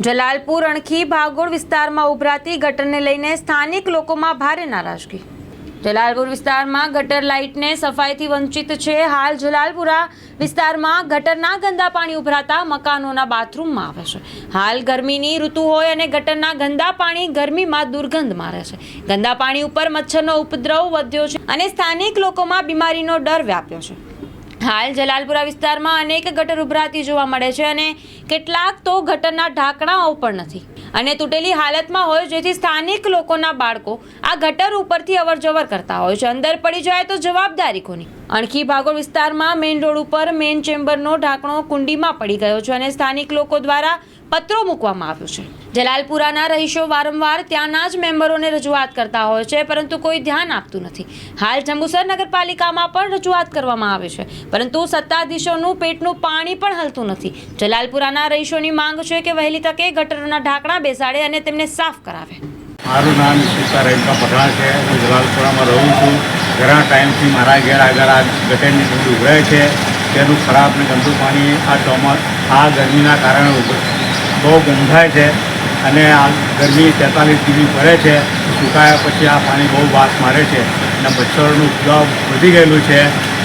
જલાલપુર અણખી ભાગોળ વિસ્તારમાં ઉભરાતી ગટરને લઈને સ્થાનિક લોકોમાં ભારે નારાજગી। જલાલપુર વિસ્તારમાં ગટર લાઇટને સફાઈથી વંચિત છે। હાલ જલાલપુરા વિસ્તારમાં ગટરના ગંદા પાણી ઉભરાતા મકાનોના બાથરૂમમાં આવે છે। હાલ ગરમીની ઋતુ હોય અને ગટરના ગંદા પાણી ગરમીમાં દુર્ગંધ મારે છે। ગંદા પાણી ઉપર મચ્છરનો ઉપદ્રવ વધ્યો છે અને સ્થાનિક લોકોમાં બીમારીનો ડર વ્યાપ્યો છે। હાલ જલાલપુરા વિસ્તારમાં અનેક ગટર ઉભરાતી જોવા મળે છે અને કેટલાક તો ગટરના ઢાંકણાઓ પણ નથી અને તૂટેલી હાલતમાં હોય, જેથી સ્થાનિક લોકોના બાળકો આ ગટર ઉપરથી અવરજવર કરતા હોય છે। અંદર પડી જાય તો જવાબદારી કોની? અણખી ભાગોળ વિસ્તારમાં મેઇન રોડ ઉપર મેઇન ચેમ્બરનો ઢાંકણો કુંડીમાં પડી ગયો છે અને સ્થાનિક લોકો દ્વારા પત્રો મૂકવામાં આવ્યો છે। જલાલપુરાના રહીશો વારંવાર ત્યાંના જ મેમ્બરોને રજૂઆત કરતા હોય છે, પરંતુ કોઈ ધ્યાન આપતું નથી। હાલ જંબુસર નગરપાલિકામાં પણ રજૂઆત કરવામાં આવે છે, પરંતુ સત્તાધીશોનું પેટનું પાણી પણ હલતું નથી। જલાલપુરાના રહીશોની માંગ છે કે વહેલી તકે ગટરના ઢાંકણા બેસાડે અને તેમને સાફ કરાવે। મારું નામ સીતા રેણકા પઠાણ છે। હું જલાલપુરામાં રહું છું। ઘણા ટાઈમથી મારા ઘેર આગળ આ ગટરની કુંડી ઉભરાય છે। તેનું ખરાબ ને ગંદુ પાણી આ ગરમીના કારણે બહુ ગંધાય છે અને આ ગરમી 43 ડિગ્રી પડે છે। સુકાયા પછી આ પાણી બહુ વાસ મારે છે અને મચ્છરોનું ઉપદ્રવ વધી ગયેલું છે।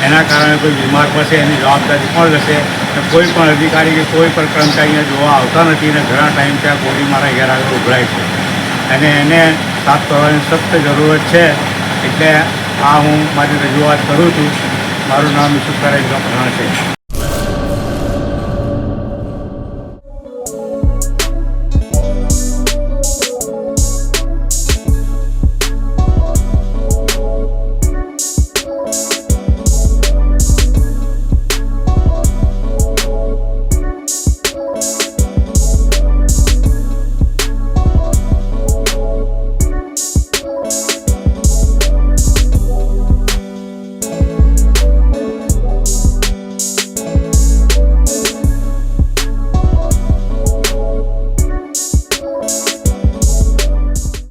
એના કારણે કોઈ બીમાર પડશે એની જવાબદારી કોણ લેશે? કોઈ પણ અધિકારી કે કોઈ પણ કર્મચારી જોવા આવતા નથી અને ઘણા ટાઈમ ત્યાં કોડી મારા ઘેર આગળ ઉભરાય છે અને એને સાફ કરવાની સખ્ત જરૂરત છે। એટલે આ હું મારી રજૂઆત કરું છું। મારું નામ સીતા રેણકા પઠાણ છે।